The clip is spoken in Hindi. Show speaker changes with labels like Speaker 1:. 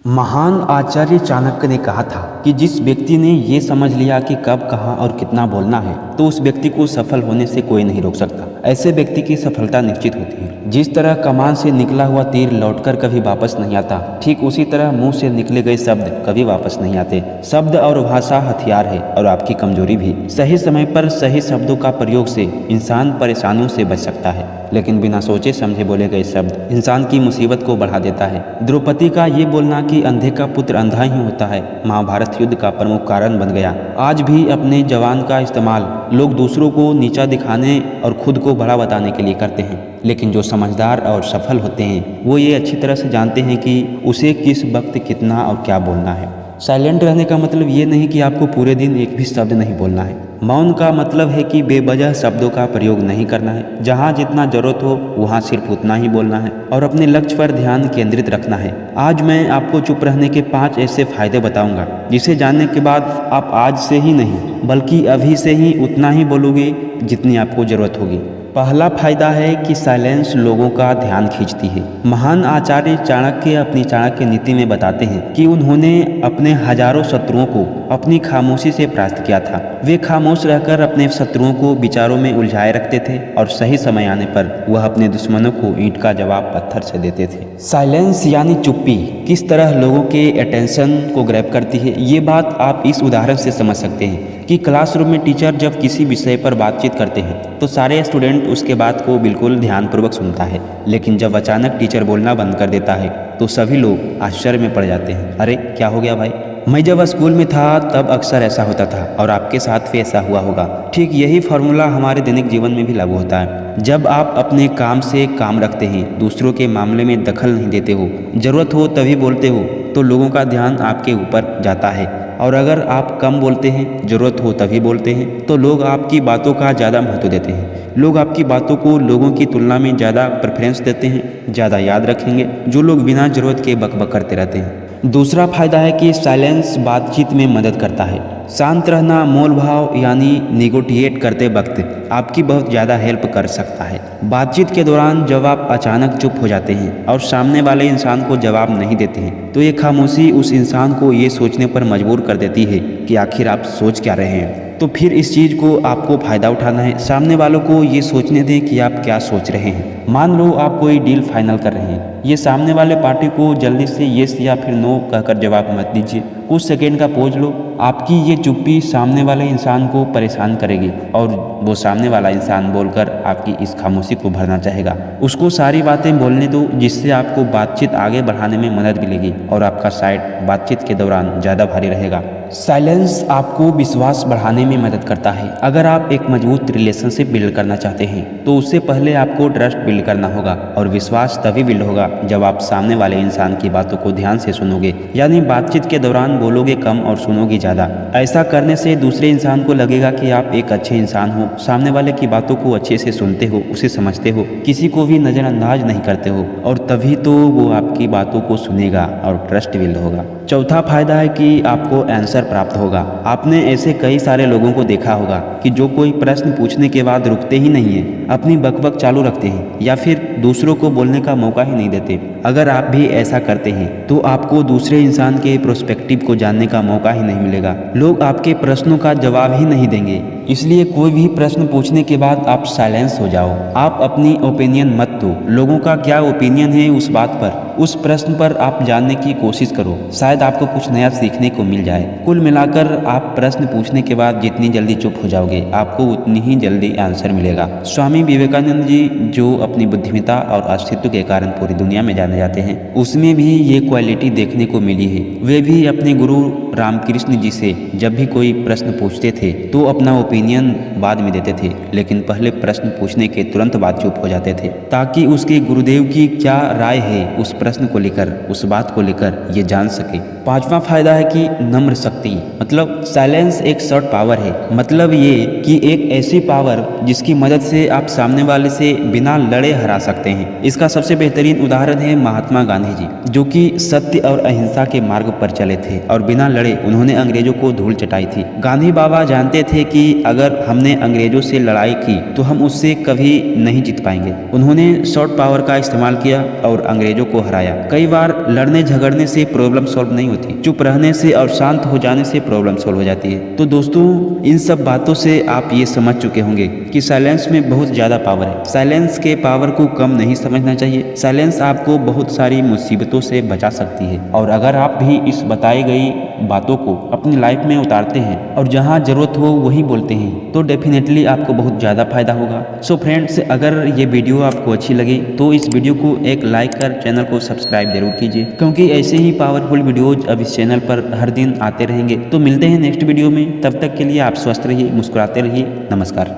Speaker 1: महान आचार्य चाणक्य ने कहा था कि जिस व्यक्ति ने ये समझ लिया कि कब कहाँ और कितना बोलना है तो उस व्यक्ति को सफल होने से कोई नहीं रोक सकता। ऐसे व्यक्ति की सफलता निश्चित होती है। जिस तरह कमान से निकला हुआ तीर लौटकर कभी वापस नहीं आता, ठीक उसी तरह मुंह से निकले गए शब्द कभी वापस नहीं आते। शब्द और भाषा हथियार है और आपकी कमजोरी भी। सही समय पर सही शब्दों का प्रयोग से इंसान परेशानियों से बच सकता है, लेकिन बिना सोचे समझे बोले गए शब्द इंसान की मुसीबत को बढ़ा देता है। द्रौपदी का ये बोलना कि अंधे का पुत्र अंधा ही होता है महाभारत युद्ध का प्रमुख कारण बन गया। आज भी अपने जवान का इस्तेमाल लोग दूसरों को नीचा दिखाने और खुद को बड़ा बताने के लिए करते हैं, लेकिन जो समझदार और सफल होते हैं वो ये अच्छी तरह से जानते हैं कि उसे किस वक्त कितना और क्या बोलना है। साइलेंट रहने का मतलब ये नहीं कि आपको पूरे दिन एक भी शब्द नहीं बोलना है। मौन का मतलब है कि बेवजह शब्दों का प्रयोग नहीं करना है। जहाँ जितना जरूरत हो वहाँ सिर्फ उतना ही बोलना है और अपने लक्ष्य पर ध्यान केंद्रित रखना है। आज मैं आपको चुप रहने के 5 ऐसे फायदे बताऊंगा जिसे जानने के बाद आप आज से ही नहीं बल्कि अभी से ही उतना ही बोलोगे जितनी आपको जरूरत होगी। पहला फायदा है कि साइलेंस लोगों का ध्यान खींचती है। महान आचार्य चाणक्य अपनी चाणक्य नीति में बताते हैं कि उन्होंने अपने हजारों शत्रुओं को अपनी खामोशी से परास्त किया था। वे खामोश रहकर अपने शत्रुओं को विचारों में उलझाए रखते थे और सही समय आने पर वह अपने दुश्मनों को ईंट का जवाब पत्थर से देते थे। साइलेंस यानी चुप्पी किस तरह लोगों के अटेंशन को ग्रैब करती है, ये बात आप इस उदाहरण से समझ सकते हैं कि क्लासरूम में टीचर जब किसी विषय पर बातचीत करते हैं तो सारे स्टूडेंट उसके बात को बिल्कुल ध्यानपूर्वक सुनता है, लेकिन जब अचानक टीचर बोलना बंद कर देता है तो सभी लोग आश्चर्य में पड़ जाते हैं। अरे क्या हो गया भाई? मैं जब स्कूल में था तब अक्सर ऐसा होता था और आपके साथ भी ऐसा हुआ होगा। ठीक यही फॉर्मूला हमारे दैनिक जीवन में भी लागू होता है। जब आप अपने काम से काम रखते हैं, दूसरों के मामले में दखल नहीं देते हो, जरूरत हो तभी बोलते हो, तो लोगों का ध्यान आपके ऊपर जाता है। और अगर आप कम बोलते हैं, जरूरत हो तभी बोलते हैं, तो लोग आपकी बातों का ज़्यादा महत्व देते हैं। लोग आपकी बातों को लोगों की तुलना में ज़्यादा प्रेफरेंस देते हैं, ज़्यादा याद रखेंगे जो लोग बिना जरूरत के बकबक करते रहते हैं। दूसरा फायदा है कि साइलेंस बातचीत में मदद करता है। शांत रहना मोल भाव यानी निगोटिएट करते वक्त आपकी बहुत ज़्यादा हेल्प कर सकता है। बातचीत के दौरान जब आप अचानक चुप हो जाते हैं और सामने वाले इंसान को जवाब नहीं देते हैं तो ये खामोशी उस इंसान को ये सोचने पर मजबूर कर देती है कि आखिर आप सोच क्या रहे हैं। तो फिर इस चीज़ को आपको फ़ायदा उठाना है। सामने वालों को ये सोचने दें कि आप क्या सोच रहे हैं। मान लो आप कोई डील फाइनल कर रहे हैं, ये सामने वाले पार्टी को जल्दी से येस या फिर नो कहकर जवाब मत दीजिए। कुछ सेकेंड का पॉज लो। आपकी ये चुप्पी सामने वाले इंसान को परेशान करेगी और वो सामने वाला इंसान बोलकर आपकी इस खामोशी को भरना चाहेगा। उसको सारी बातें बोलने दो जिससे आपको बातचीत आगे बढ़ाने में मदद मिलेगी और आपका साइड बातचीत के दौरान ज़्यादा भारी रहेगा। साइलेंस आपको विश्वास बढ़ाने में मदद करता है। अगर आप एक मजबूत रिलेशनशिप बिल्ड करना चाहते हैं तो उससे पहले आपको ट्रस्ट बिल्ड करना होगा और विश्वास तभी बिल्ड होगा जब आप सामने वाले इंसान की बातों को ध्यान से सुनोगे, यानी बातचीत के दौरान बोलोगे कम और सुनोगे ज़्यादा। ऐसा करने से दूसरे इंसान को लगेगा कि आप एक अच्छे इंसान हो, सामने वाले की बातों को अच्छे से सुनते हो, उसे समझते हो, किसी को भी नज़रअंदाज नहीं करते हो, और तभी तो वो आपकी बातों को सुनेगा और ट्रस्ट बिल्ड होगा। चौथा फायदा है कि आपको आंसर प्राप्त होगा। आपने ऐसे कई सारे लोगों को देखा होगा कि जो कोई प्रश्न पूछने के बाद रुकते ही नहीं है, अपनी बकबक चालू रखते हैं या फिर दूसरों को बोलने का मौका ही नहीं देते। अगर आप भी ऐसा करते हैं तो आपको दूसरे इंसान के प्रोस्पेक्टिव को जानने का मौका ही नहीं मिलेगा। लोग आपके प्रश्नों का जवाब ही नहीं देंगे। इसलिए कोई भी प्रश्न पूछने के बाद आप साइलेंस हो जाओ। आप अपनी ओपिनियन मत दो। लोगों का क्या ओपिनियन है उस बात पर, उस प्रश्न पर आप जानने की कोशिश करो। शायद आपको कुछ नया सीखने को मिल जाए। कुल मिलाकर आप प्रश्न पूछने के बाद जितनी जल्दी चुप हो जाओगे आपको उतनी ही जल्दी आंसर मिलेगा। स्वामी विवेकानंद जी जो अपनी बुद्धिमत्ता और अस्तित्व के कारण पूरी दुनिया में जाने जाते हैं, उसमें भी ये क्वालिटी देखने को मिली है। वे भी अपने गुरु रामकृष्ण जी से जब भी कोई प्रश्न पूछते थे तो अपना ओपिनियन बाद में देते थे, लेकिन पहले प्रश्न पूछने के तुरंत बाद चुप हो जाते थे ताकि उसके गुरुदेव की क्या राय है उस प्रश्न को लेकर, उस बात को लेकर ये जान सके। पांचवा फायदा है कि नम्र शक्ति, मतलब साइलेंस एक सॉफ्ट पावर है। मतलब ये कि एक ऐसी पावर जिसकी मदद से आप सामने वाले से बिना लड़े हरा सकते हैं। इसका सबसे बेहतरीन उदाहरण है महात्मा गांधी जी, जो कि सत्य और अहिंसा के मार्ग पर चले थे और बिना लड़े लड़े उन्होंने अंग्रेजों को धूल चटाई थी। गांधी बाबा जानते थे कि अगर हमने अंग्रेजों से लड़ाई की तो हम उससे कभी नहीं जीत पाएंगे। उन्होंने सॉफ्ट पावर का इस्तेमाल किया और अंग्रेजों को हराया। कई बार लड़ने झगड़ने से प्रॉब्लम सॉल्व नहीं होती, चुप रहने से और शांत हो जाने से प्रॉब्लम सॉल्व हो जाती है। तो दोस्तों, इन सब बातों से आप ये समझ चुके होंगे कि साइलेंस में बहुत ज्यादा पावर है। साइलेंस के पावर को कम नहीं समझना चाहिए। साइलेंस आपको बहुत सारी मुसीबतों से बचा सकती है। और अगर आप भी इस बताई गई बातों को अपनी लाइफ में उतारते हैं और जहां जरूरत हो वही बोलते हैं तो डेफिनेटली आपको बहुत ज़्यादा फायदा होगा। सो फ्रेंड्स, अगर ये वीडियो आपको अच्छी लगी तो इस वीडियो को एक लाइक कर चैनल को सब्सक्राइब जरूर कीजिए, क्योंकि ऐसे ही पावरफुल वीडियोज अब इस चैनल पर हर दिन आते रहेंगे। तो मिलते हैं नेक्स्ट वीडियो में, तब तक के लिए आप स्वस्थ रहिए, मुस्कुराते रहिए। नमस्कार।